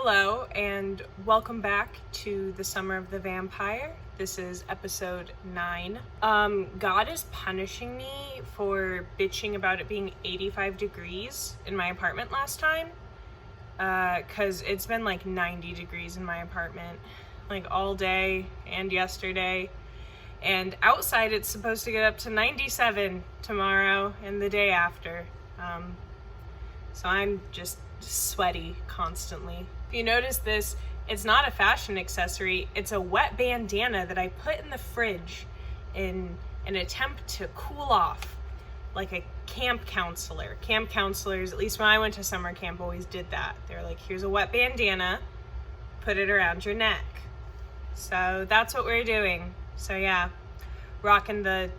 Hello and welcome back to the Summer of the Vampire. This is episode 9. God is punishing me for bitching about it being 85 degrees in my apartment last time. Cause it's been like 90 degrees in my apartment, like all day and yesterday. And outside it's supposed to get up to 97 tomorrow and the day after. So I'm just sweaty constantly. If you notice this, it's not a fashion accessory, it's a wet bandana that I put in the fridge in an attempt to cool off, like a camp counselor. Camp counselors, at least when I went to summer camp, always did that. They're like, here's a wet bandana, put it around your neck. So that's what we're doing. So yeah, rocking the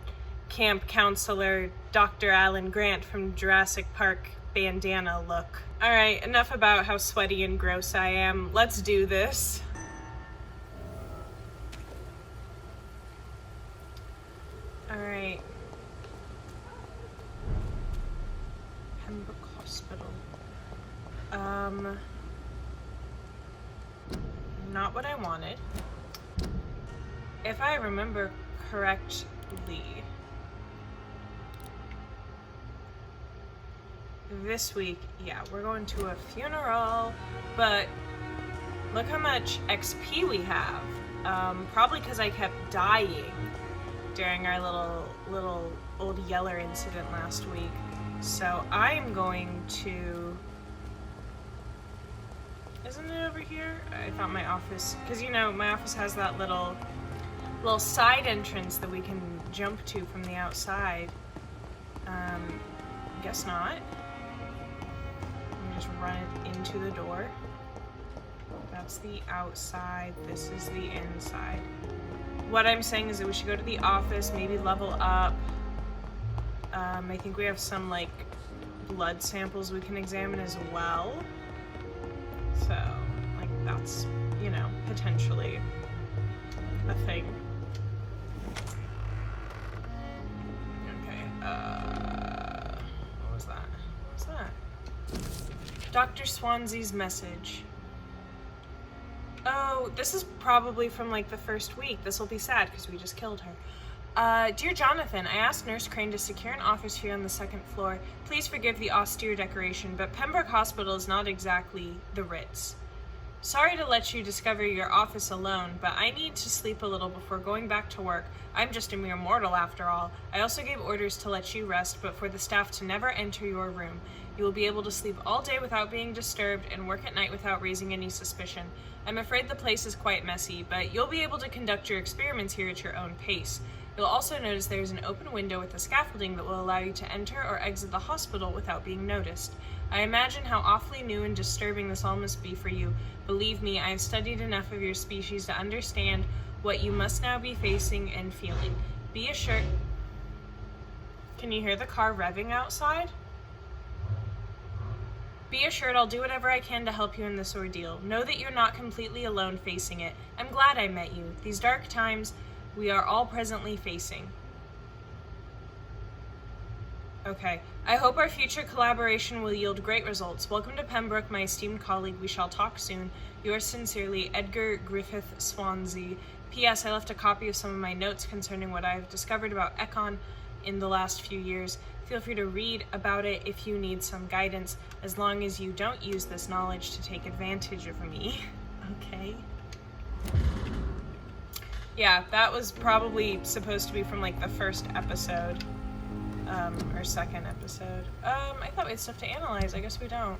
camp counselor Dr. Alan Grant from Jurassic Park bandana look. All right, enough about how sweaty and gross I am. Let's do this. All right. Pembroke Hospital. Not what I wanted. If I remember correctly, this week, yeah, we're going to a funeral, but look how much XP we have. Probably because I kept dying during our little old Yeller incident last week. So I'm going to... Isn't it over here? I thought my office, because you know, my office has that little side entrance that we can jump to from the outside. Guess not. Just run it into the door. That's the outside, this is the inside. What I'm saying is that we should go to the office, maybe level up. I think we have some like blood samples we can examine as well. So, like that's, you know, potentially a thing. Okay, what was that? What's that? Dr. Swansea's message. Oh, this is probably from like the first week. This will be sad because we just killed her. Dear Jonathan, I asked Nurse Crane to secure an office here on the 2nd floor. Please forgive the austere decoration, but Pembroke Hospital is not exactly the Ritz. Sorry to let you discover your office alone, but I need to sleep a little before going back to work. I'm just a mere mortal after all. I also gave orders to let you rest, but for the staff to never enter your room. You will be able to sleep all day without being disturbed and work at night without raising any suspicion. I'm afraid the place is quite messy, but you'll be able to conduct your experiments here at your own pace. You'll also notice there's an open window with a scaffolding that will allow you to enter or exit the hospital without being noticed. I imagine how awfully new and disturbing this all must be for you. Believe me, I have studied enough of your species to understand what you must now be facing and feeling. Be assured... Can you hear the car revving outside? Be assured I'll do whatever I can to help you in this ordeal. Know that you're not completely alone facing it. I'm glad I met you. These dark times we are all presently facing. Okay. I hope our future collaboration will yield great results. Welcome to Pembroke, my esteemed colleague. We shall talk soon. Yours sincerely, Edgar Griffith Swansea. P.S. I left a copy of some of my notes concerning what I have discovered about Ekon in the last few years. Feel free to read about it if you need some guidance, as long as you don't use this knowledge to take advantage of me. Okay. Yeah, that was probably supposed to be from like the first episode, or second episode. I thought we had stuff to analyze. I guess we don't.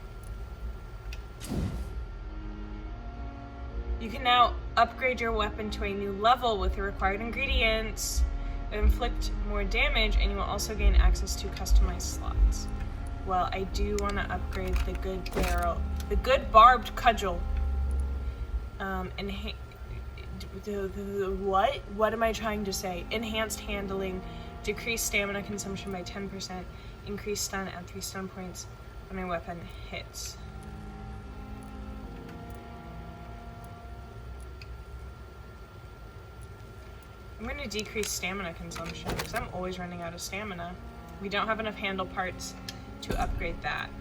You can now upgrade your weapon to a new level with the required ingredients. Inflict more damage, and you will also gain access to customized slots. Well, I do want to upgrade the good barrel, the good barbed cudgel. What am I trying to say? Enhanced handling, decreased stamina consumption by 10%, increased stun at 3 stun points when a weapon hits. I'm going to decrease stamina consumption because I'm always running out of stamina. We don't have enough handle parts to upgrade that.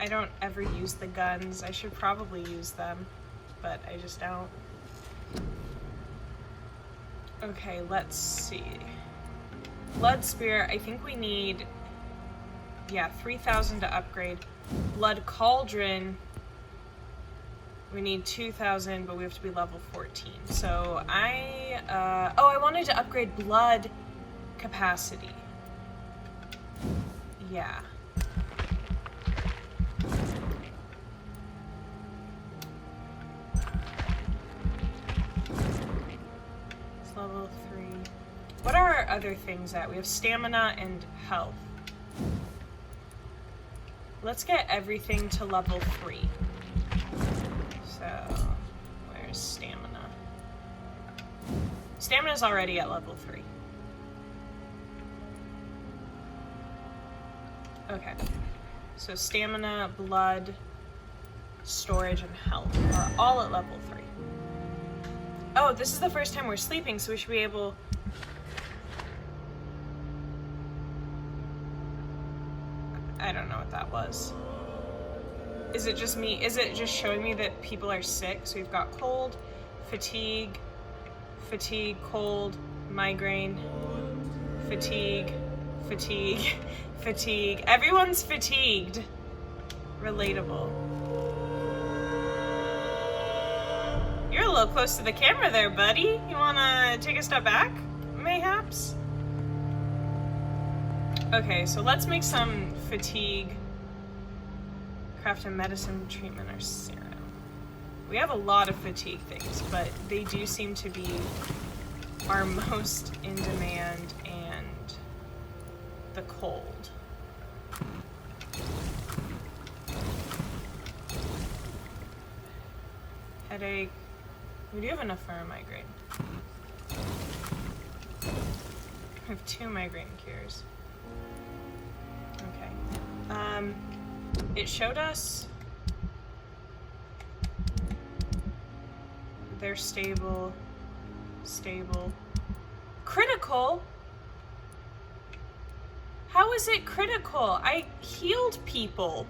I don't ever use the guns. I should probably use them, but I just don't. Okay, let's see. Blood Spear, I think we need, yeah, 3,000 to upgrade. Blood Cauldron, we need 2,000, but we have to be level 14. So I wanted to upgrade blood capacity. Yeah. It's level 3. What are our other things at? We have stamina and health. Let's get everything to level 3. So, where's stamina? Stamina's already at level 3. Okay. So stamina, blood, storage, and health are all at level 3. Oh, this is the first time we're sleeping, so we should be able... I don't know what that was. Is it just me? Is it just showing me that people are sick? So we've got cold, fatigue, cold, migraine, fatigue, fatigue. Everyone's fatigued. Relatable. You're a little close to the camera there, buddy. You wanna take a step back, mayhaps? Okay, so let's make some fatigue. Craft a medicine, treatment, or serum. We have a lot of fatigue things, but they do seem to be our most in demand, and the cold. Headache. We do have enough for a migraine. We have 2 migraine cures. Okay. It showed us they're stable, critical. How is it critical? I healed people.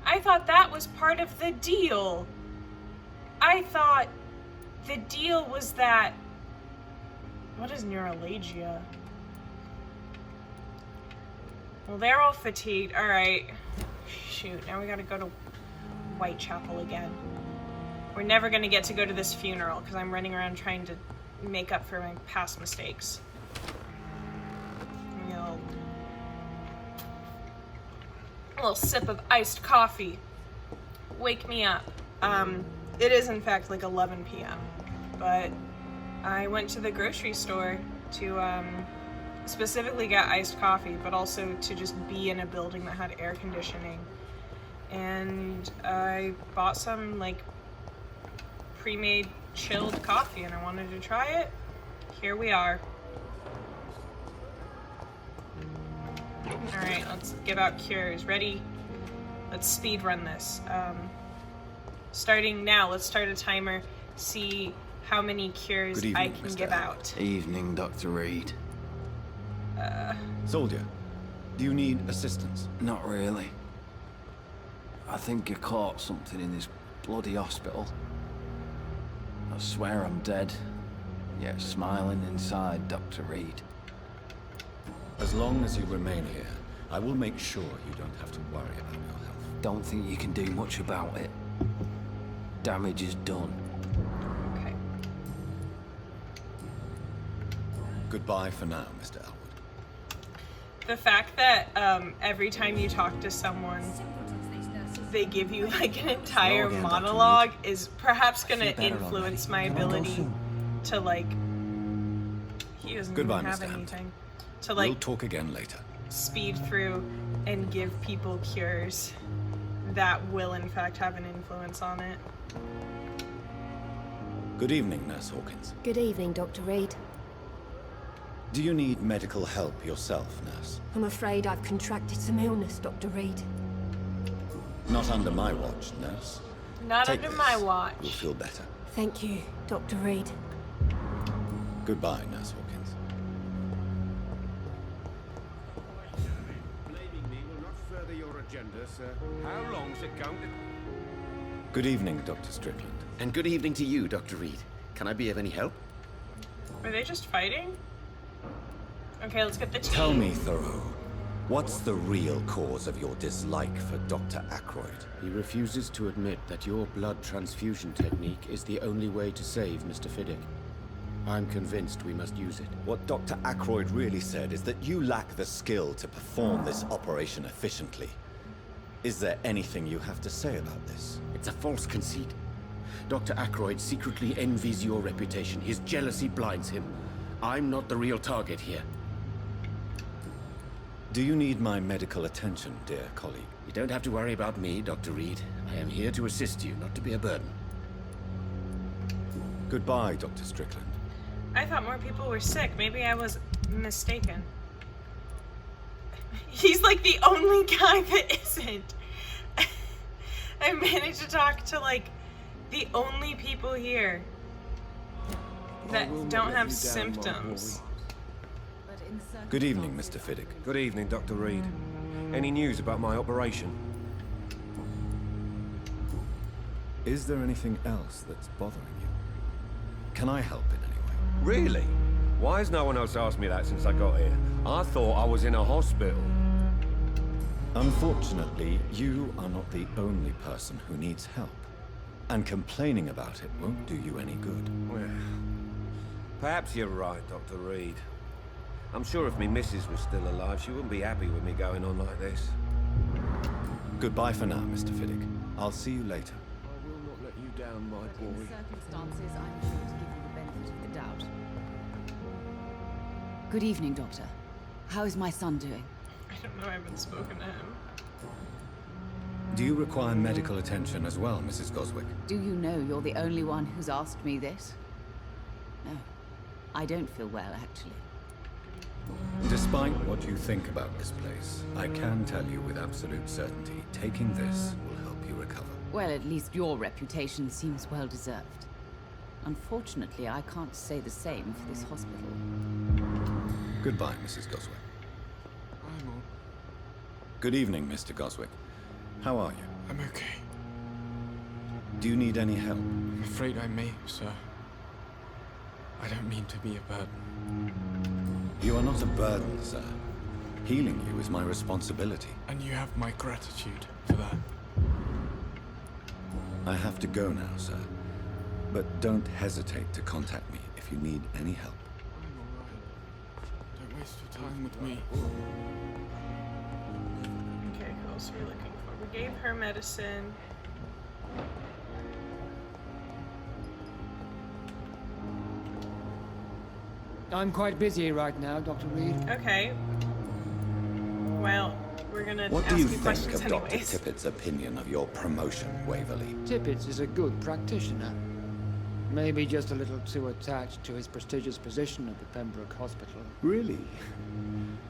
I thought that was part of the deal. I thought the deal was that, what is neuralgia? Well, they're all fatigued. All right. Shoot, now we gotta go to Whitechapel again. We're never gonna get to go to this funeral because I'm running around trying to make up for my past mistakes. A little sip of iced coffee. Wake me up. It is in fact like 11 p.m. But I went to the grocery store to specifically get iced coffee, but also to just be in a building that had air conditioning. And I bought some like pre-made chilled coffee and I wanted to try it. Here we are. All right, let's give out cures. Ready? Let's speed run this. Starting now, let's start a timer, see how many cures I can give out. Evening, Dr. Reed. Soldier, do you need assistance? Not really. I think I caught something in this bloody hospital. I swear I'm dead, yet smiling inside, Dr. Reed. As long as you remain here, I will make sure you don't have to worry about your health. Don't think you can do much about it. Damage is done. Okay. Goodbye for now, Mr. Elwood. The fact that every time you talk to someone, they give you like an entire monologue is perhaps gonna influence my ability to like. He doesn't even have anything. To like. We'll talk again later. Speed through and give people cures that will in fact have an influence on it. Good evening, Nurse Hawkins. Good evening, Dr. Reed. Do you need medical help yourself, Nurse? I'm afraid I've contracted some illness, Dr. Reed. Not under my watch, Nurse. Not Take under this. my watch. You'll feel better. Thank you, Dr. Reed. Goodbye, Nurse Hawkins. agenda, sir. How long's it going to... Good evening, Dr. Strickland. And good evening to you, Dr. Reed. Can I be of any help? Were they just fighting? Okay, let's get the tea. Tell me, Thoreau, what's the real cause of your dislike for Dr. Ackroyd? He refuses to admit that your blood transfusion technique is the only way to save Mr. Fiddick. I'm convinced we must use it. What Dr. Ackroyd really said is that you lack the skill to perform this operation efficiently. Is there anything you have to say about this? It's a false conceit. Dr. Ackroyd secretly envies your reputation. His jealousy blinds him. I'm not the real target here. Do you need my medical attention, dear colleague? You don't have to worry about me, Dr. Reed. I am here to assist you, not to be a burden. Goodbye, Dr. Strickland. I thought more people were sick. Maybe I was mistaken. He's like the only guy that isn't. I managed to talk to like the only people here that don't have symptoms. Good evening, Mr. Fiddick. Good evening, Dr. Reed. Any news about my operation? Is there anything else that's bothering you? Can I help in any way? Really? Why has no one else asked me that since I got here? I thought I was in a hospital. Unfortunately, you are not the only person who needs help. And complaining about it won't do you any good. Well, perhaps you're right, Dr. Reed. I'm sure if me missus was still alive, she wouldn't be happy with me going on like this. Goodbye for now, Mr. Fiddick. I'll see you later. I will not let you down, my In boy. circumstances, I'm sure to give you the benefit of the doubt. Good evening, Doctor. How is my son doing? I don't know, I haven't spoken to him. Do you require medical attention as well, Mrs. Goswick? Do you know you're the only one who's asked me this? No. I don't feel well, actually. Despite what you think about this place, I can tell you with absolute certainty, taking this will help you recover. Well, at least your reputation seems well deserved. Unfortunately, I can't say the same for this hospital. Goodbye, Mrs. Goswick. Good evening, Mr. Goswick. How are you? I'm okay. Do you need any help? I'm afraid I may, sir. I don't mean to be a burden. You are not a burden, sir. Healing you is my responsibility. And you have my gratitude for that. I have to go now, sir. But don't hesitate to contact me if you need any help. I'm alright. Don't waste your time with me. Okay, who else are we looking for? We gave her medicine. I'm quite busy right now, Dr. Reed. Okay. Well, we're gonna What ask do you you think questions of Dr. anyways. Tippett's opinion of your promotion, Waverly? Tippett is a good practitioner. Maybe just a little too attached to his prestigious position at the Pembroke Hospital. Really?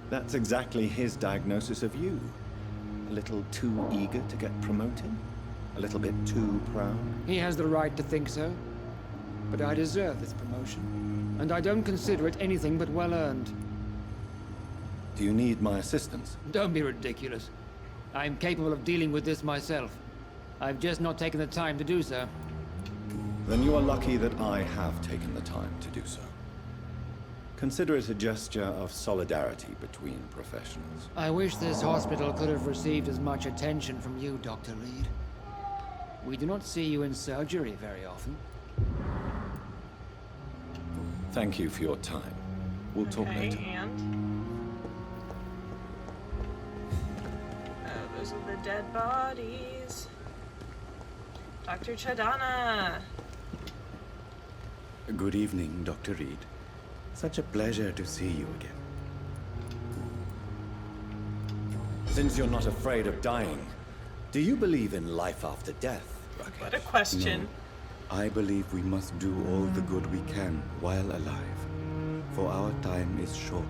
That's exactly his diagnosis of you. A little too eager to get promoted? A little bit too proud? He has the right to think so. But I deserve this promotion. And I don't consider it anything but well earned. Do you need my assistance? Don't be ridiculous. I'm capable of dealing with this myself. I've just not taken the time to do so. Then you are lucky that I have taken the time to do so. Consider it a gesture of solidarity between professionals. I wish this hospital could have received as much attention from you, Dr. Reed. We do not see you in surgery very often. Thank you for your time. We'll talk Okay, later. and... Oh, those are the dead bodies. Dr. Chadana! Good evening, Dr. Reed. Such a pleasure to see you again. Since you're not afraid of dying, do you believe in life after death, Rakesh? What a question. No. I believe we must do all the good we can while alive. For our time is short,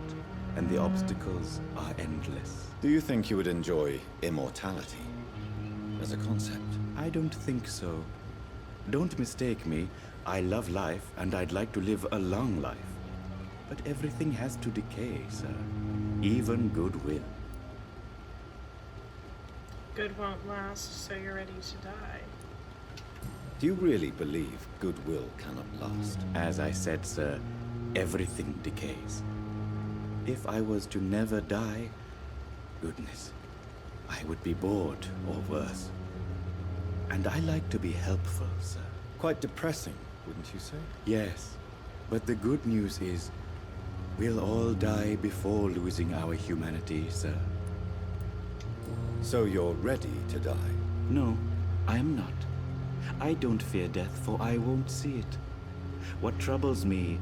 and the obstacles are endless. Do you think you would enjoy immortality as a concept? I don't think so. Don't mistake me. I love life, and I'd like to live a long life. But everything has to decay, sir. Even goodwill. Good won't last, so you're ready to die. Do you really believe goodwill cannot last? As I said, sir, everything decays. If I was to never die, goodness, I would be bored or worse. And I like to be helpful, sir. Quite depressing, wouldn't you say? Yes, but the good news is, we'll all die before losing our humanity, sir. So you're ready to die? No, I am not. I don't fear death, for I won't see it. What troubles me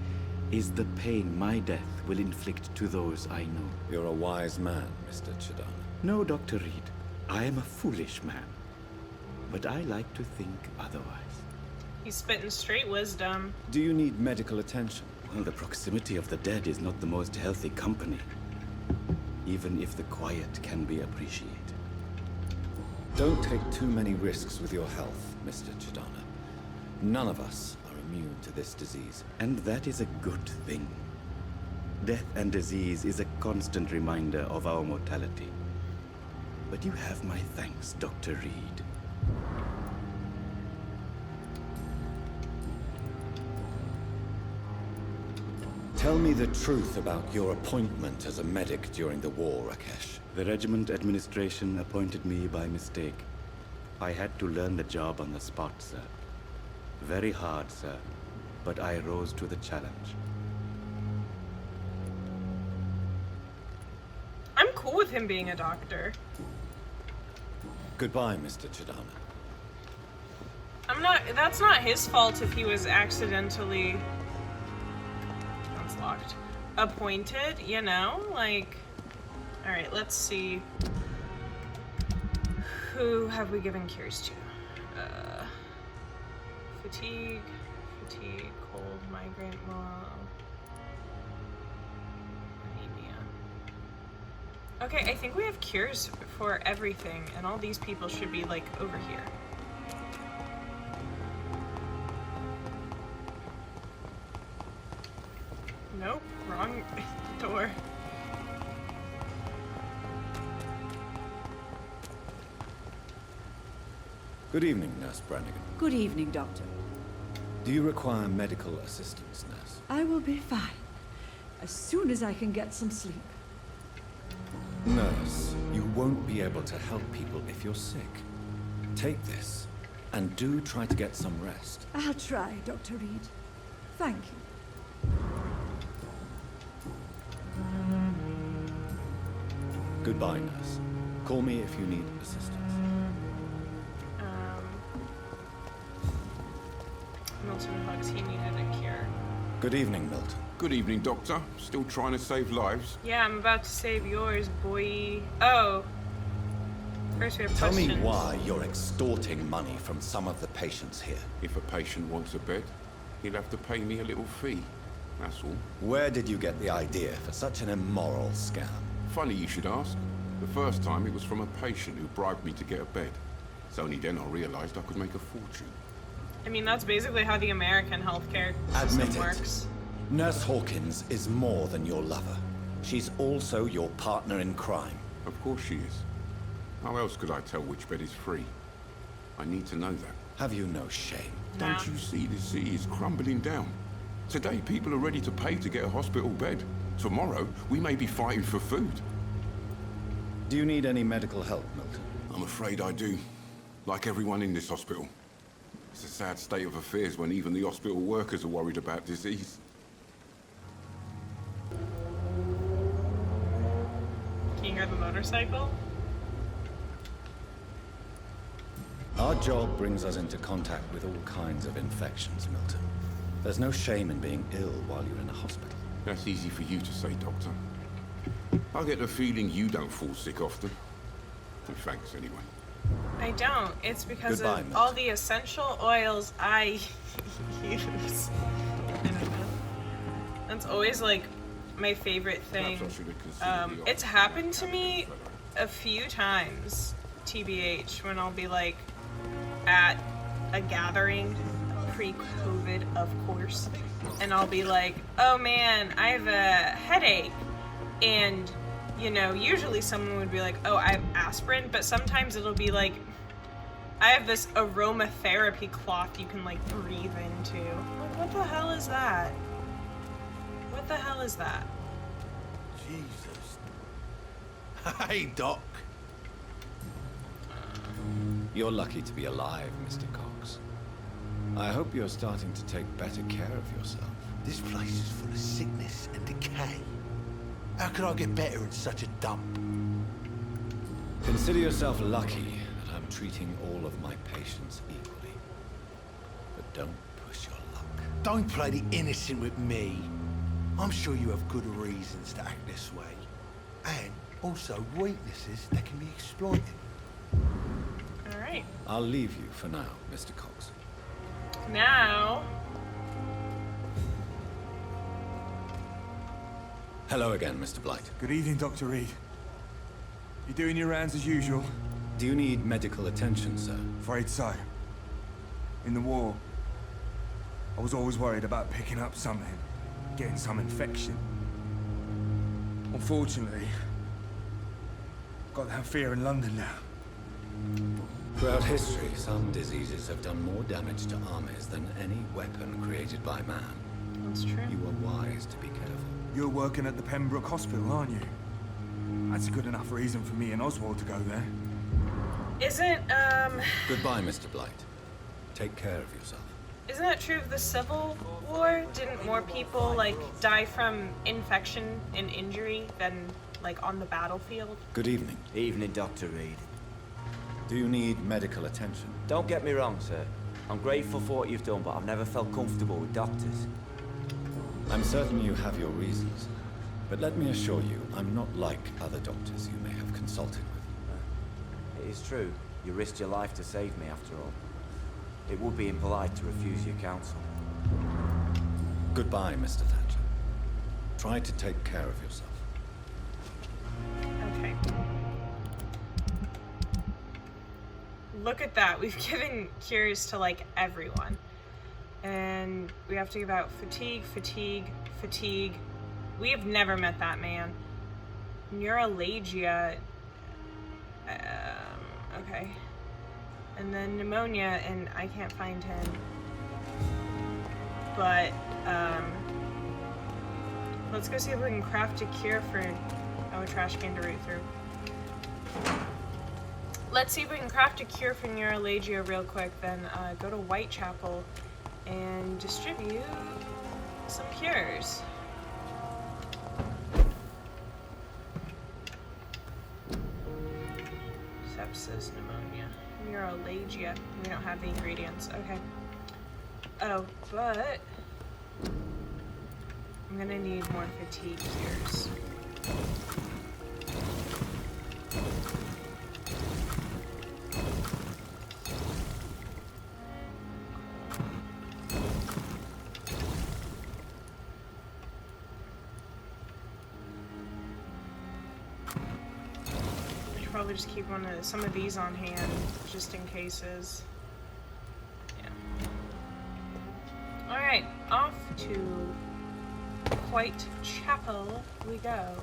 is the pain my death will inflict to those I know. You're a wise man, Mr. Chidana. No, Dr. Reed. I am a foolish man. But I like to think otherwise. He's spitting straight wisdom. Do you need medical attention? Well, the proximity of the dead is not the most healthy company. Even if the quiet can be appreciated. Don't take too many risks with your health, Mr. Chidana. None of us are immune to this disease. And that is a good thing. Death and disease is a constant reminder of our mortality. But you have my thanks, Dr. Reed. Tell me the truth about your appointment as a medic during the war, Rakesh. The regiment administration appointed me by mistake. I had to learn the job on the spot, sir. Very hard, sir, but I rose to the challenge. I'm cool with him being a doctor. Goodbye, Mr. Chidana. That's not his fault if he was accidentally... That's locked. Appointed, you know? Like... Alright, let's see. Who have we given cures to? Fatigue, cold, migraine, anemia. Okay, I think we have cures for everything, and all these people should be, like, over here. Nope, wrong door. Good evening, Nurse Brannigan. Good evening, Doctor. Do you require medical assistance, Nurse? I will be fine. As soon as I can get some sleep. Nurse, you won't be able to help people if you're sick. Take this, and do try to get some rest. I'll try, Dr. Reed. Thank you. Goodbye, Nurse. Call me if you need assistance. Milton Bugs, he needed a cure. Good evening, Milton. Good evening, Doctor. Still trying to save lives? Yeah, I'm about to save yours, boy. Oh. First we have Tell questions. me why you're extorting money from some of the patients here. If a patient wants a bed, he'll have to pay me a little fee. That's all. Where did you get the idea for such an immoral scam? Funny you should ask. The first time it was from a patient who bribed me to get a bed. It's only then I realized I could make a fortune. I mean, that's basically how the American healthcare system works. Nurse Hawkins is more than your lover. She's also your partner in crime. Of course she is. How else could I tell which bed is free? I need to know that. Have you no shame? Don't you see the city is crumbling down? Today people are ready to pay to get a hospital bed. Tomorrow we may be fighting for food. Do you need any medical help, Milton? I'm afraid I do. Like everyone in this hospital. It's a sad state of affairs when even the hospital workers are worried about disease. Can you hear the motorcycle? Our job brings us into contact with all kinds of infections, Milton. There's no shame in being ill while you're in a hospital. That's easy for you to say, Doctor. I get the feeling you don't fall sick often. And thanks, anyway. I don't. It's because Goodbye, of Milton. all the essential oils I use. That's always, like, my favorite thing. It's happened to me a few times, TBH, when I'll be, like, at a gathering, pre-COVID, of course, and I'll be like, oh man, I have a headache, and you know, usually someone would be like, oh, I have aspirin, but sometimes it'll be like, I have this aromatherapy cloth you can, like, breathe into. Like, what the hell is that? What the hell is that? Jesus. Hey, Doc. You're lucky to be alive, Mr. Cox. I hope you're starting to take better care of yourself. This place is full of sickness and decay. How could I get better in such a dump? Consider yourself lucky that I'm treating all of my patients equally. But don't push your luck. Don't play the innocent with me. I'm sure you have good reasons to act this way. And also weaknesses that can be exploited. Alright. I'll leave you for now, Mr. Cox. Now... Hello again, Mr. Blight. Good evening, Dr. Reed. You doing your rounds as usual? Do you need medical attention, sir? Afraid so. In the war, I was always worried about picking up something, getting some infection. Unfortunately, I've got that fear in London now. Throughout history, some diseases have done more damage to armies than any weapon created by man. That's true. You are wise to be careful. You're working at the Pembroke Hospital, aren't you? That's a good enough reason for me and Oswald to go there. Isn't, Goodbye, Mr. Blight. Take care of yourself. Isn't that true of the Civil War? Didn't more people, like, die from infection and injury than, like, on the battlefield? Good evening. Evening, Dr. Reed. Do you need medical attention? Don't get me wrong, sir. I'm grateful for what you've done, but I've never felt comfortable with doctors. I'm certain you have your reasons. But let me assure you, I'm not like other doctors you may have consulted with. It is true. You risked your life to save me, after all. It would be impolite to refuse your counsel. Goodbye, Mr. Thatcher. Try to take care of yourself. Okay. Look at that. We've given cures to, like, everyone. And we have to give out fatigue, fatigue, fatigue. We have never met that man. Neuralgia. Okay. And then pneumonia, and I can't find him. But, let's go see if we can craft a cure for... Oh, a trash can to root through. Let's see if we can craft a cure for neuralgia real quick, then go to Whitechapel and distribute some cures. Sepsis, pneumonia, neuralgia. We don't have the ingredients. Okay. Oh, but I'm gonna need more fatigue cures. Probably just keep some of these on hand, just in cases. Yeah. All right, off to Whitechapel we go.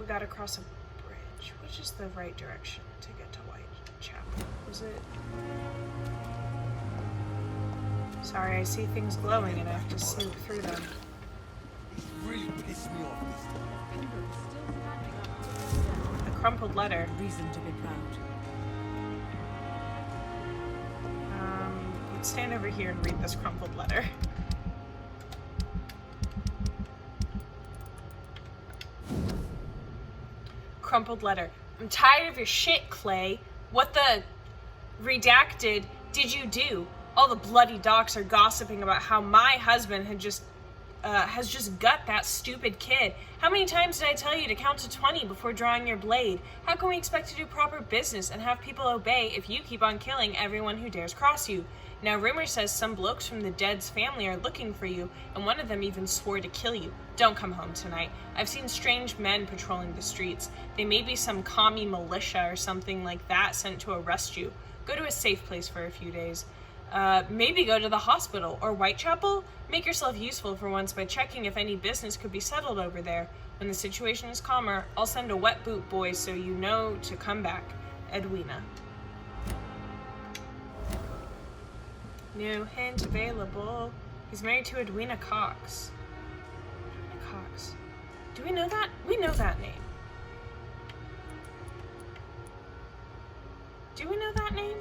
We gotta cross a bridge. Which is the right direction to get to Whitechapel? Is it? Sorry, I see things glowing and I have to snoop through them. It's really pissed me off this time. A crumpled letter. Reason to be proud. Let's stand over here and read this crumpled letter. Crumpled letter. I'm tired of your shit, Clay. What the redacted did you do? All the bloody docs are gossiping about how my husband has just gut that stupid kid. How many times did I tell you to count to 20 before drawing your blade? How can we expect to do proper business and have people obey if you keep on killing everyone who dares cross you? Now rumor says some blokes from the dead's family are looking for you, and one of them even swore to kill you. Don't come home tonight. I've seen strange men patrolling the streets. They may be some commie militia or something like that sent to arrest you. Go to a safe place for a few days. Maybe go to the hospital or Whitechapel. Make yourself useful for once by checking if any business could be settled over there. When the situation is calmer, I'll send a wet boot boy so you know to come back. Edwina. New hint available. He's married to Edwina Cox. Cox. Do we know that? We know that name. Do we know that name?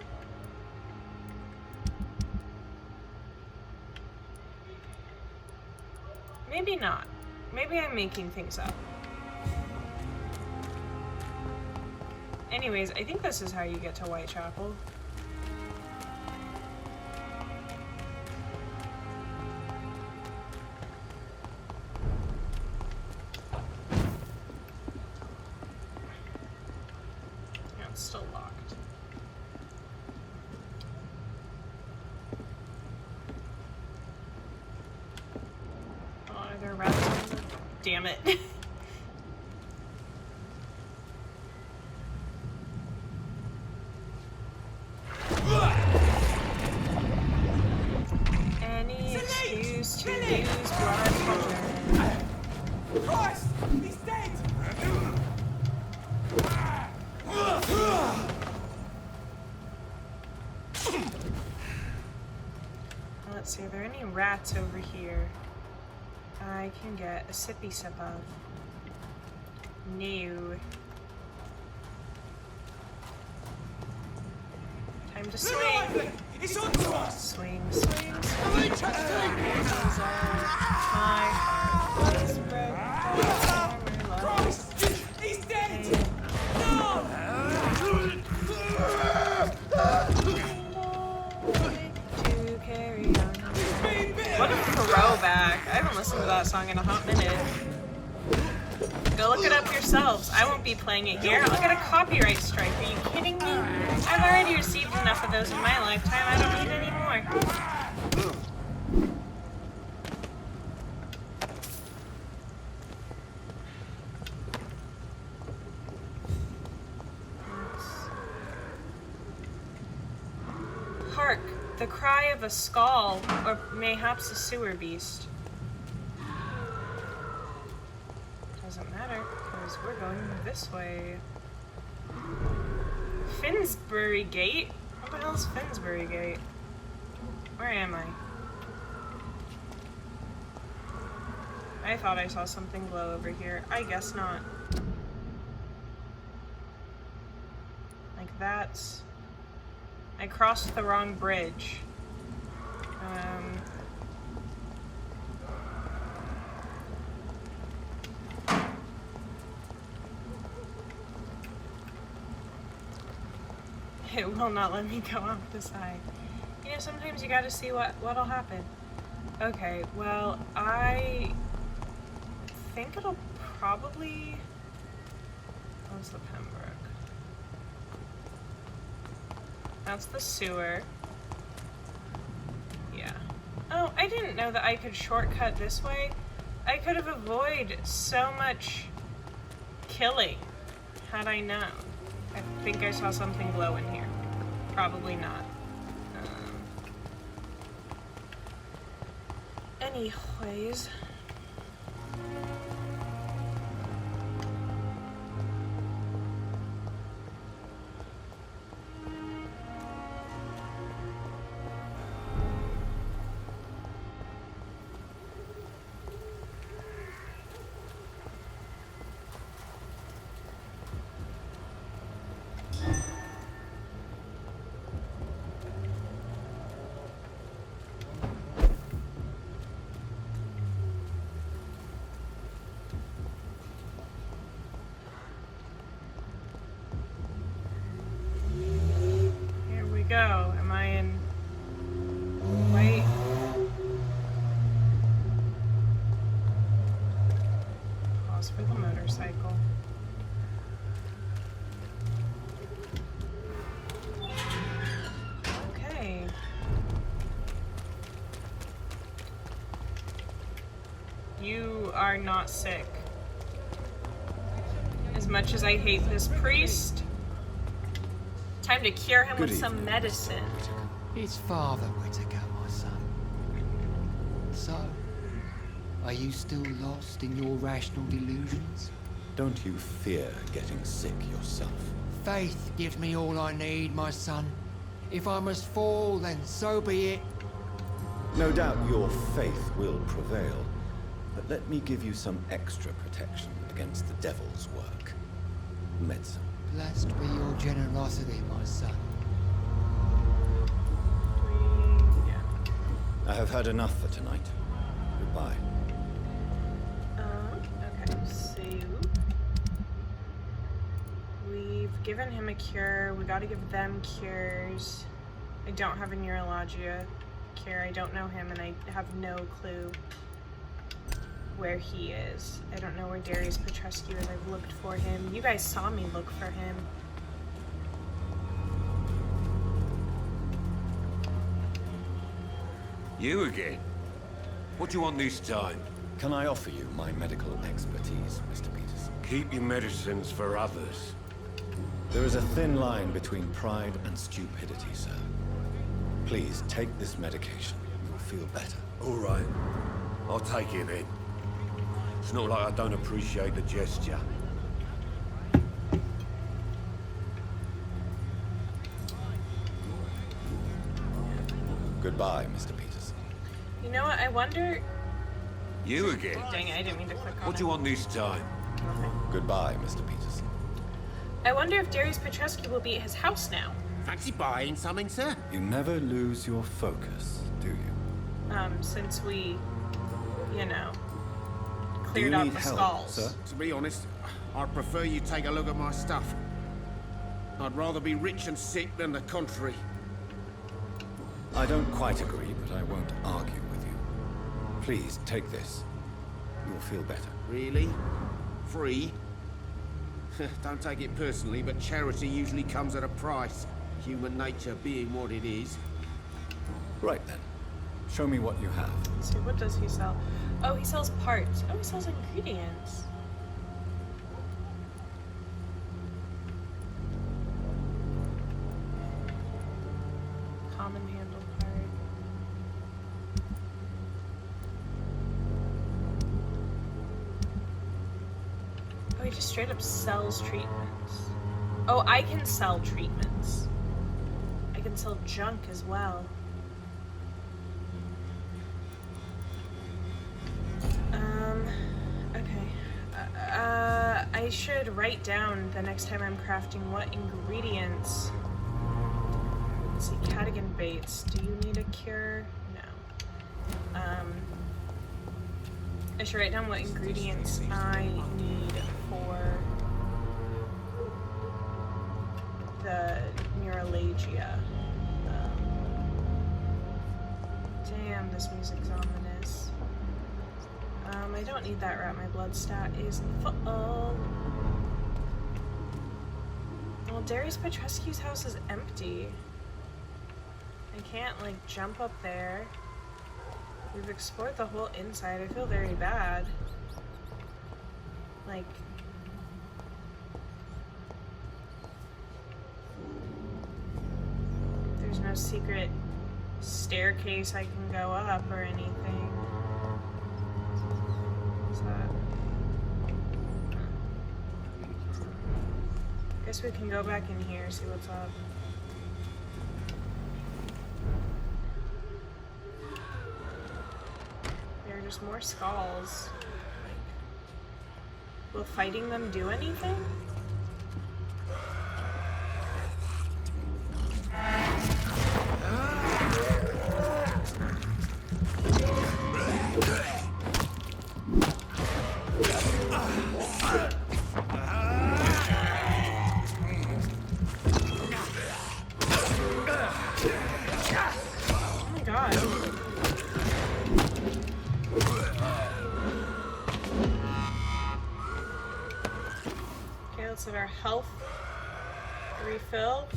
Maybe not. Maybe I'm making things up. Anyways, I think this is how you get to Whitechapel. Yeah, it's still locked. Oh, are there rats on the... Damn it. Any excuse to use blood pressure. Christ! He's dead! Let's see, are there any rats over here I can get a sippy sip of? No. Time to swing. It's on to us! Swing, swing, swing. My heart was broken. Christ! He's dead! No! To carry on. What a throwback. I haven't listened to that song in a hot minute. Go look it up yourselves. I won't be playing it here. I'll get a copyright strike. Are you kidding me? I've already received enough of those in my lifetime. I don't need any more. Hark, the cry of a skull, or mayhaps a sewer beast. Doesn't matter, because we're going this way. FINSBURY Gate? What the hell's FINSBURY Gate? Where am I? I thought I saw something glow over here. I guess not. Like that's... I crossed the wrong bridge. It will not let me go off the side. You know, sometimes you gotta see what'll happen. Okay, well, I think it'll probably... What's the Pembroke? That's the sewer. Yeah. Oh, I didn't know that I could shortcut this way. I could have avoided so much killing had I known. I think I saw something glow in here. Probably not. Anyways. Go. Am I in white? Pause for the motorcycle. Okay. You are not sick. As much as I hate this priest, time to cure him with some medicine. It's Father Whitaker, my son. So, are you still lost in your rational delusions? Don't you fear getting sick yourself? Faith gives me all I need, my son. If I must fall, then so be it. No doubt your faith will prevail, but let me give you some extra protection against the devil's work. Medicine. Blessed be your generosity, my son. I have had enough for tonight. Goodbye. Okay, so we've given him a cure. We gotta give them cures. I don't have a neurologia cure. I don't know him, and I have no clue where he is. I don't know where Darius Petrescu is. I've looked for him. You guys saw me look for him. You again? What do you want this time? Can I offer you my medical expertise, Mr. Peterson? Keep your medicines for others. There is a thin line between pride and stupidity, sir. Please take this medication. You'll feel better. All right. I'll take it then. It's not like I don't appreciate the gesture. Goodbye, Mr. Peterson. You know what? I wonder... You again? Dang it, I didn't mean to click on What do you want this time? Goodbye, Mr. Peterson. I wonder if Darius Petrescu will be at his house now. Fancy buying something, sir? You never lose your focus, do you? Since we, you know, Do cleared you out need the help, skulls. sir? To be honest, I'd prefer you take a look at my stuff. I'd rather be rich and sick than the contrary. I don't quite agree, but I won't argue with you. Please, take this. You'll feel better. Really? Free? Don't take it personally, but charity usually comes at a price. Human nature being what it is. Right then. Show me what you have. Let's see, what does he sell? Oh, he sells parts. Oh, he sells ingredients. Common handle part. Oh, he just straight up sells treatments. Oh, I can sell treatments. I can sell junk as well. Okay. I should write down the next time I'm crafting what ingredients. Let's see, Cadigan Baits. Do you need a cure? No. I should write down what ingredients I need for the neuralagia. Damn, this music's ominous. I don't need that rat. My blood stat is full. Well, Darius Petrescu's house is empty. I can't, like, jump up there. We've explored the whole inside. I feel very bad. Like... There's no secret staircase I can go up or anything. What's that? Guess we can go back in here, see what's up. There are just more skulls. Will fighting them do anything? Let's have our health refill.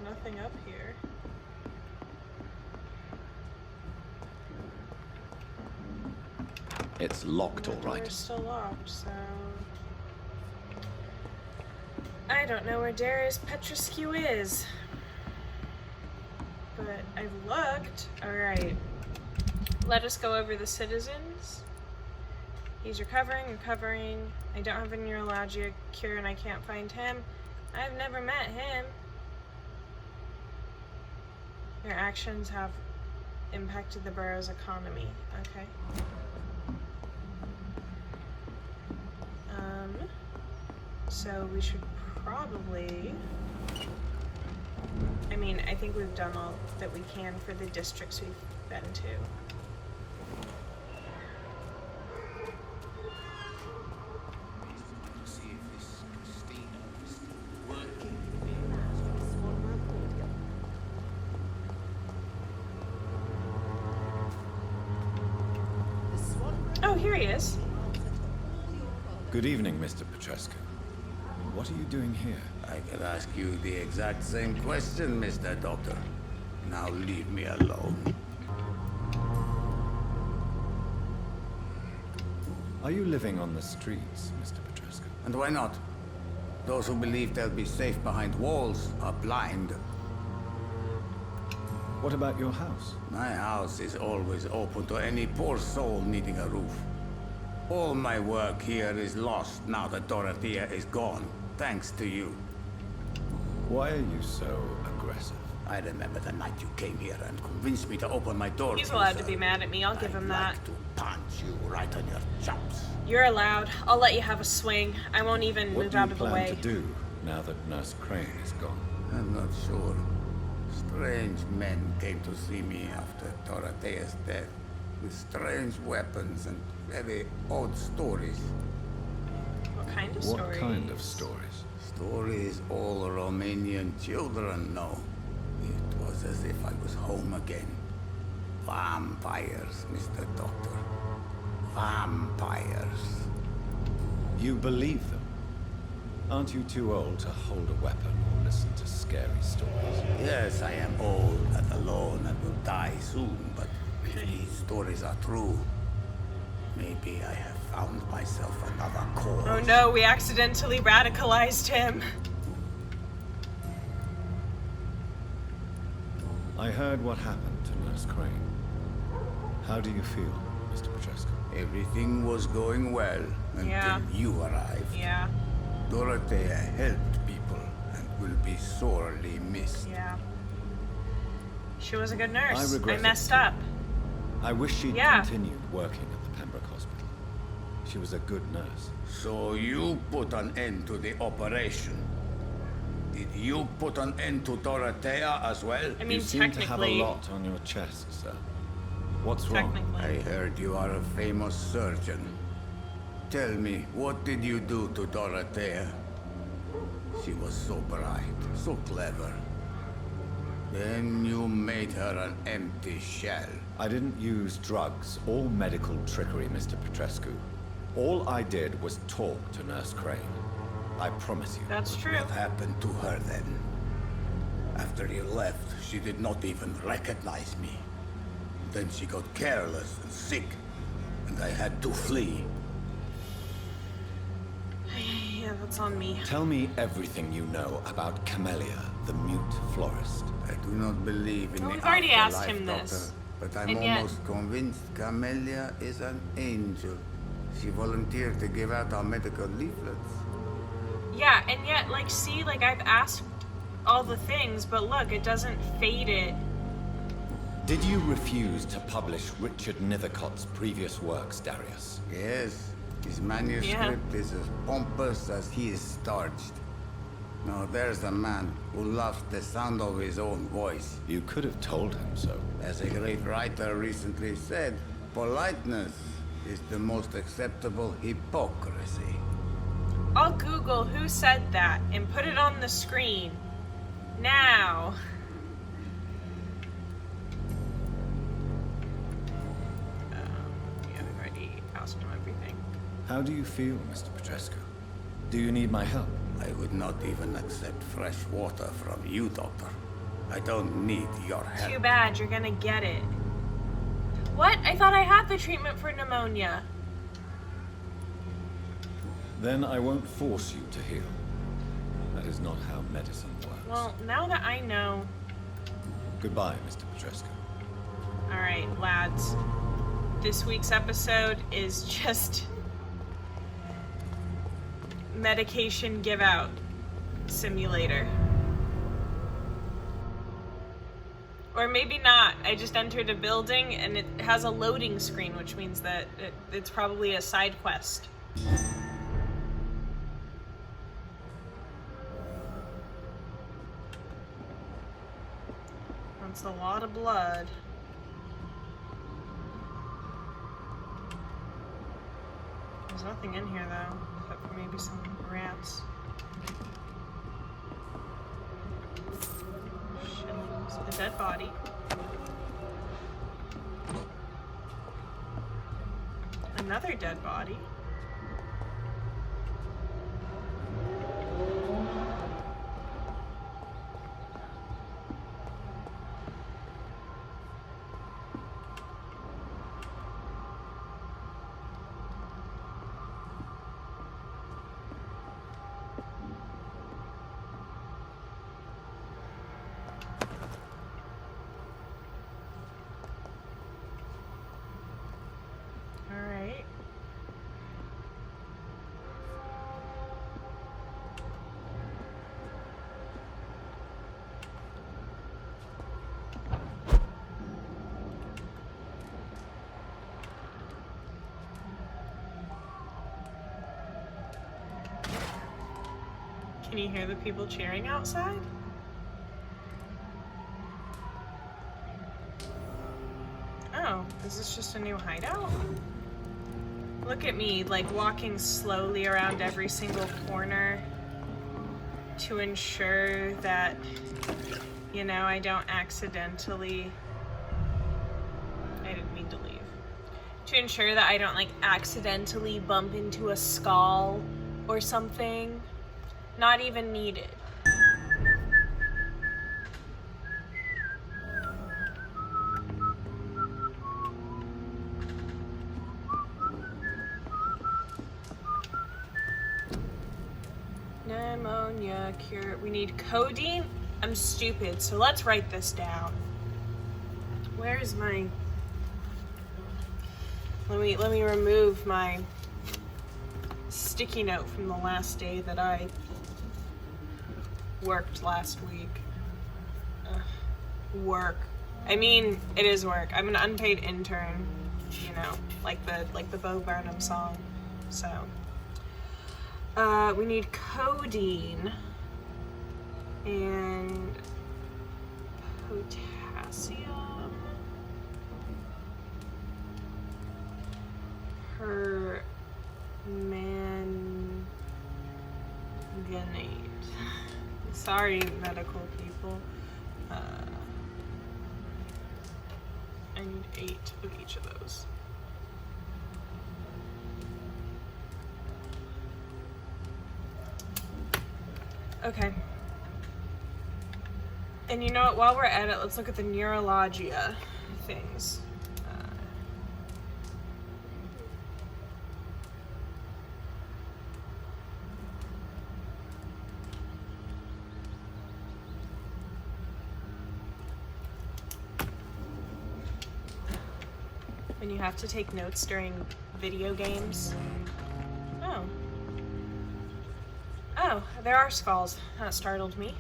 nothing up here. It's locked, all right. It's still locked, so... I don't know where Darius Petrescu is. But I've looked. Alright. Let us go over the citizens. He's recovering. I don't have a neuralgia cure and I can't find him. I've never met him. Your actions have impacted the borough's economy. Okay. So we should probably... I mean, I think we've done all that we can for the districts we've been to. Oh, here he is. Good evening, Mr. Petrescu. What are you doing here? I could ask you the exact same question, Mr. Doctor. Now leave me alone. Are you living on the streets, Mr. Petrescu? And why not? Those who believe they'll be safe behind walls are blind. What about your house? My house is always open to any poor soul needing a roof. All my work here is lost now that Dorothea is gone, thanks to you. Why are you so aggressive? I remember the night you came here and convinced me to open my door. He's allowed to be mad at me. I'll give him that. To punch you right on your chops. You're allowed. I'll let you have a swing. I won't even move out of the way. What do you plan to do now that Nurse Crane is gone? I'm not sure. Strange men came to see me after Dorothea's death, with strange weapons and very odd stories. What kind of stories? What kind of stories? Stories all Romanian children know. It was as if I was home again. Vampires, Mr. Doctor. Vampires. You believe them? Aren't you too old to hold a weapon or listen to scary stories? Yes, I am old and alone and will die soon, but if these stories are true, maybe I have found myself another cause. Oh no, we accidentally radicalized him. I heard what happened to Nurse Crane. How do you feel, Mr. Petrescu? Everything was going well until you arrived. Yeah. Dorothea helped people and will be sorely missed. Yeah. She was a good nurse. I regret I messed up. I wish she'd continued working at the Pembroke Hospital. She was a good nurse. So you put an end to the operation. Did you put an end to Dorothea as well? I mean, you seem to have a lot on your chest, sir. What's wrong? I heard you are a famous surgeon. Tell me, what did you do to Dorothea? She was so bright, so clever. Then you made her an empty shell. I didn't use drugs or medical trickery, Mr. Petrescu. All I did was talk to Nurse Crane. I promise you. That's true. What happened to her then? After you left, she did not even recognize me. Then she got careless and sick, and I had to flee. Yeah, that's on me. Tell me everything you know about Camellia, the mute florist. I do not believe in Well, the we've already asked afterlife, him Doctor, this. but I'm And yet- almost convinced Camellia is an angel. She volunteered to give out our medical leaflets. Yeah, and yet, like, see, like, I've asked all the things, but look, it doesn't fade it. Did you refuse to publish Richard Nethercott's previous works, Darius? Yes, his manuscript is as pompous as he is starched. Now there's a man who loves the sound of his own voice. You could have told him so. As a great writer recently said, politeness is the most acceptable hypocrisy. I'll Google who said that and put it on the screen. Now. Yeah, I've already asked him everything. How do you feel, Mr. Petrescu? Do you need my help? I would not even accept fresh water from you, Doctor. I don't need your help. Too bad, you're gonna get it. What? I thought I had the treatment for pneumonia. Then I won't force you to heal. That is not how medicine works. Well, now that I know... Goodbye, Mr. Petrescu. Alright, lads. This week's episode is just... medication give out simulator. Or maybe not. I just entered a building and it has a loading screen, which means that it's probably a side quest. That's a lot of blood. There's nothing in here though, except for maybe some rats. A dead body. Another dead body. Can you hear the people cheering outside? Oh, is this just a new hideout? Look at me, like, walking slowly around every single corner to ensure that, you know, I don't accidentally... I didn't mean to leave. To ensure that I don't, like, accidentally bump into a skull or something. Not even needed. Pneumonia cure. We need codeine? I'm stupid, so let's write this down. Where is my... Let me remove my sticky note from the last day that I worked last week. Work. I mean, it is work. I'm an unpaid intern, you know, like the Bo Burnham song. So, we need codeine and potassium. Permanganate. Sorry, medical people. I need 8 of each of those. Okay. And you know what? While we're at it, let's look at the neurologia things. When you have to take notes during video games. Oh. Oh, there are skulls. That startled me.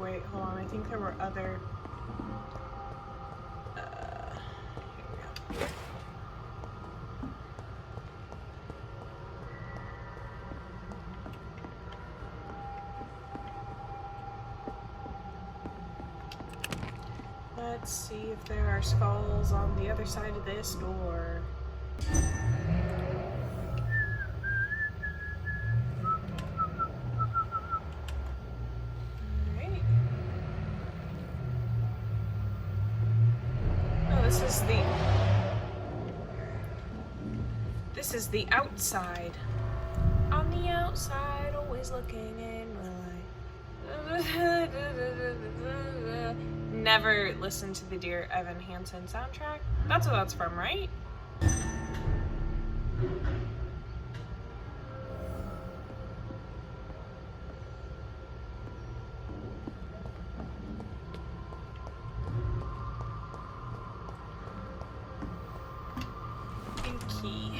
wait, hold on. I think there were other... here we go. Let's see if there are skulls on the other side of this door. Alright. Oh, this is the outside. On the outside, always looking in my life. Never listened to the Dear Evan Hansen soundtrack. That's what that's from, right? Key.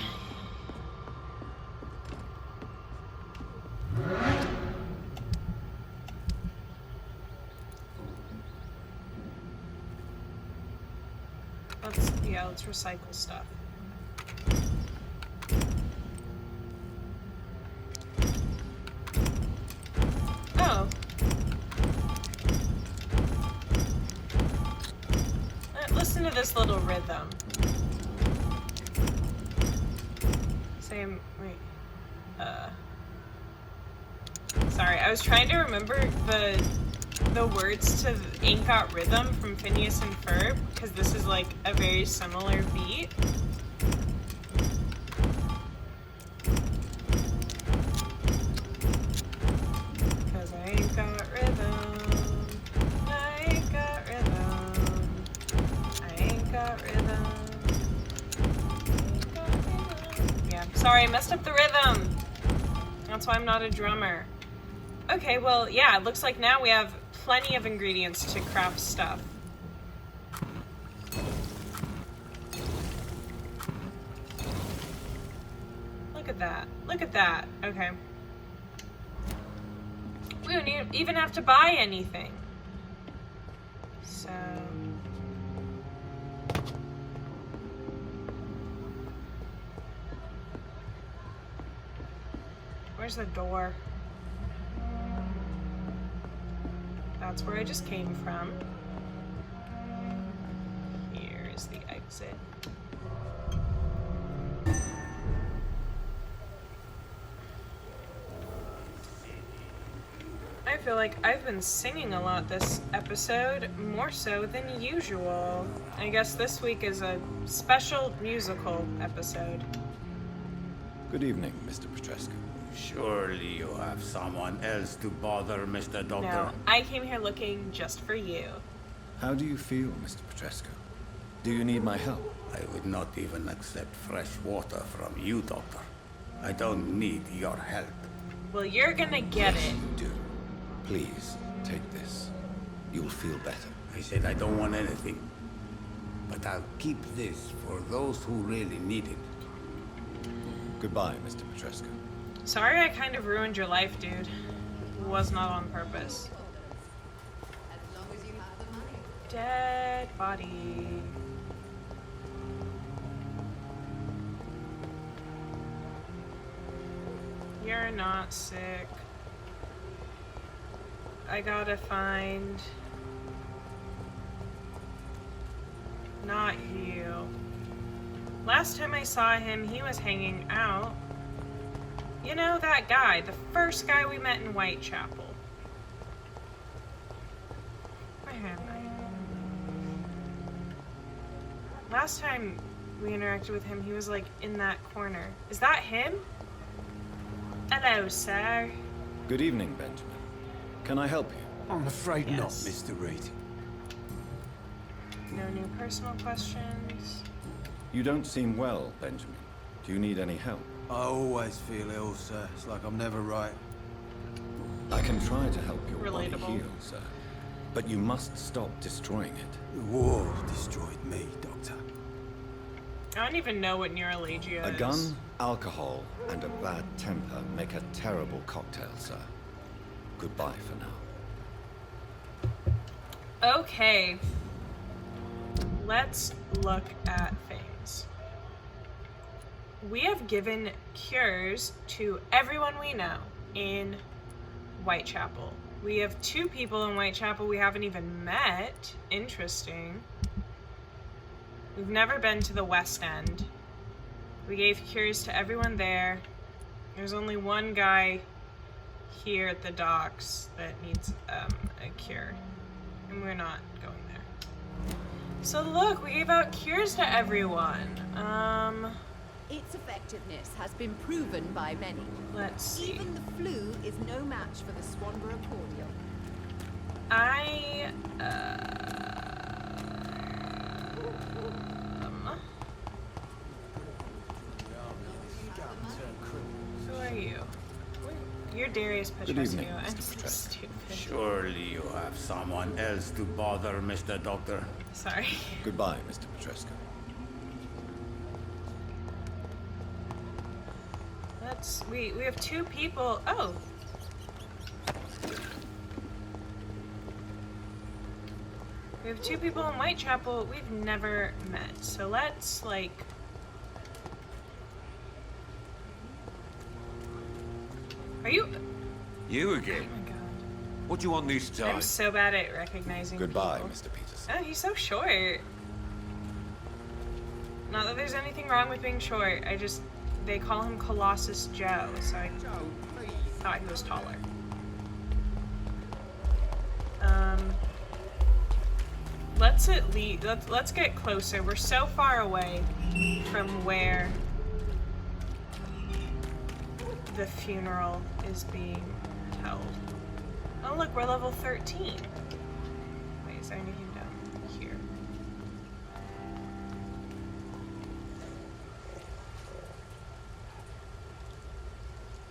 Let's recycle stuff. Oh. Listen to this little rhythm. Same, wait. Sorry, I was trying to remember the words to Ain't Got Rhythm from Phineas and Ferb, because this is like a very similar beat. Because I ain't got rhythm, I ain't got rhythm, I ain't got rhythm, ain't got rhythm. Yeah, sorry, I messed up the rhythm. That's why I'm not a drummer. Okay, well, yeah, it looks like now we have plenty of ingredients to craft stuff. Look at that. Look at that. Okay. We don't even have to buy anything. So... where's the door? That's where I just came from. Here is the exit. I feel like I've been singing a lot this episode, more so than usual. I guess this week is a special musical episode. Good evening, Mr. Petrescu. Surely you have someone else to bother, Mr. Doctor. No, I came here looking just for you. How do you feel, Mr. Petrescu? Do you need my help? I would not even accept fresh water from you, Doctor. I don't need your help. Well, you're gonna get it. You do. Please, take this. You'll feel better. I said I don't want anything. But I'll keep this for those who really need it. Goodbye, Mr. Petrescu. Sorry I kind of ruined your life, dude. It was not on purpose. As long as you have the money. Dead body. You're not sick. I gotta find... not you. Last time I saw him, he was hanging out. You know, that guy, the first guy we met in Whitechapel. Where am I? Last time we interacted with him, he was like in that corner. Is that him? Hello, sir. Good evening, Benjamin. Can I help you? I'm afraid Yes. not, Mr. Reed. No new personal questions. You don't seem well, Benjamin. Do you need any help? I always feel ill, sir. It's like I'm never right. I can try to help your body Relatable. heal, sir. But you must stop destroying it. The war destroyed me, Doctor. I don't even know what neuralagia A is. gun, alcohol, and a bad temper make a terrible cocktail, sir. Goodbye for now. Okay. Let's look at things. We have given cures to everyone we know in Whitechapel. We have 2 people in Whitechapel we haven't even met. Interesting. We've never been to the West End. We gave cures to everyone there. There's only one guy here at the docks that needs a cure. And we're not going there. So look, we gave out cures to everyone. Its effectiveness has been proven by many. Let's see. Even the flu is no match for the Swanborough cordial. Who are you? You're Darius Good Petrescu. evening, I'm Mr. so Petrescu. stupid. Surely you have someone else to bother, Mr. Doctor. Sorry. Goodbye, Mr. Petrescu. We have 2 people. Oh. We have 2 people in Whitechapel we've never met. So let's like Are you You again? Oh my god. What do you want this time? I'm so bad at recognizing Goodbye, people. Mr. Peters. Oh, he's so short. Not that there's anything wrong with being short. They call him Colossus Joe, so I thought he was taller. Let's get closer. We're so far away from where the funeral is being held. Oh look, we're level 13. Wait, is there anything down here?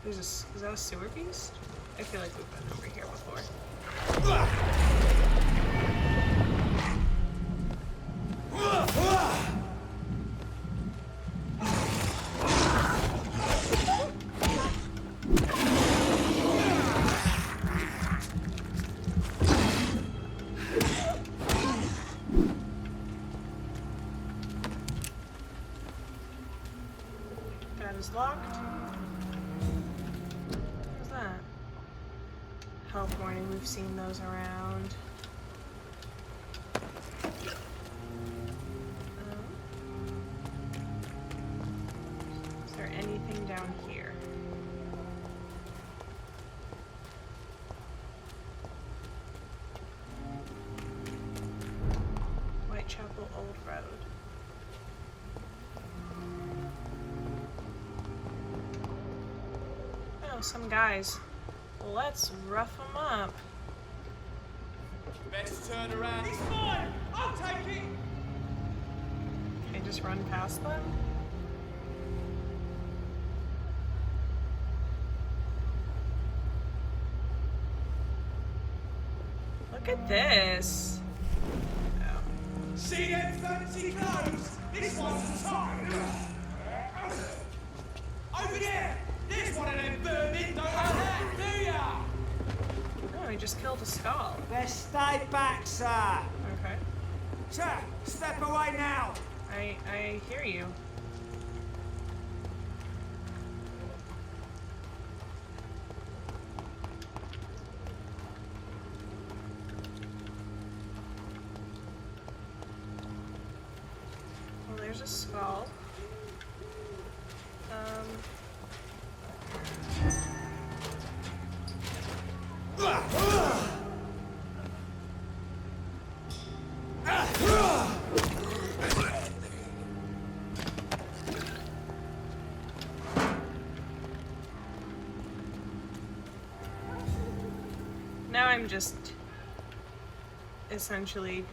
Is that a sewer beast? I feel like we've been over here before. That is locked. What's that? Health warning, we've seen those around. Is there anything down here? Whitechapel Old Road. Oh, some guys. Let's rough them up. Best turn around. He's mine! I'll take it! Can I just run past them? Look at this. Oh. See them fancy clothes? This one's time! Over there! There's one of them vermin! Don't have that, do ya? Oh, he just killed a skull. Best stay back, sir! Okay. Sir, step away now! I hear you. Well, there's a skull. Now I'm just essentially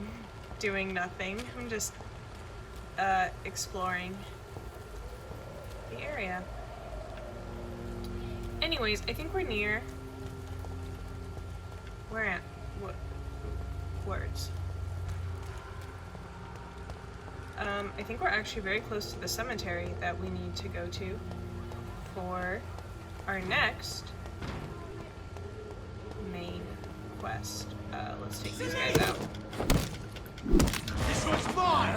doing nothing. I'm just exploring the area. Anyways, I think we're near. Where at? What? Words. I think we're actually very close to the cemetery that we need to go to for our next main quest. Let's take these guys out. This one's mine!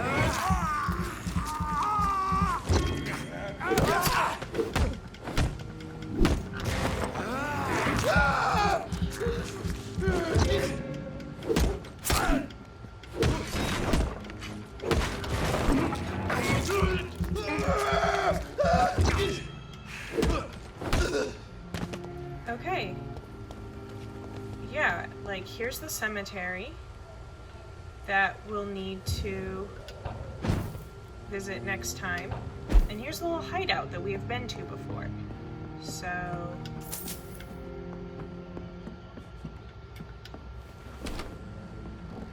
Okay. Yeah, like here's the cemetery that we'll need to visit next time. And here's the little hideout that we have been to before. So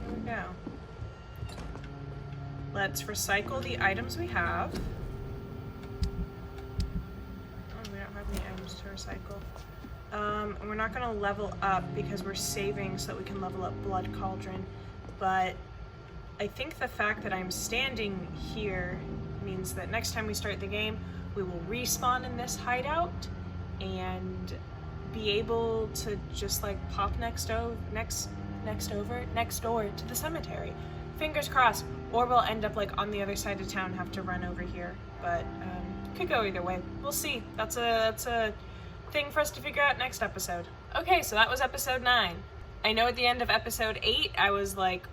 here we go. Let's recycle the items we have. Oh, we don't have any items to recycle. And we're not gonna level up because we're saving so that we can level up Blood Cauldron. But I think the fact that I'm standing here means that next time we start the game, we will respawn in this hideout and be able to just like pop next door to the cemetery. Fingers crossed. Or we'll end up like on the other side of town, have to run over here. But could go either way. We'll see. That's a thing for us to figure out next episode. Okay, so that was episode 9. I know at the end of episode 8, I was like,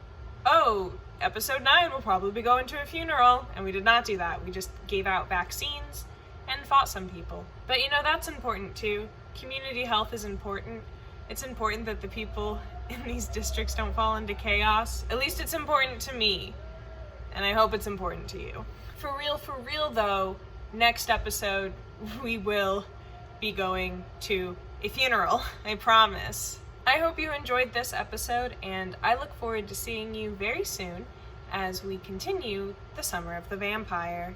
oh, episode 9 will probably be going to a funeral, and we did not do that. We just gave out vaccines and fought some people. But you know, that's important too. Community health is important. It's important that the people in these districts don't fall into chaos. At least it's important to me, and I hope it's important to you. For real though, next episode we will be going to a funeral, I promise. I hope you enjoyed this episode, and I look forward to seeing you very soon as we continue the Summer of the Vampire.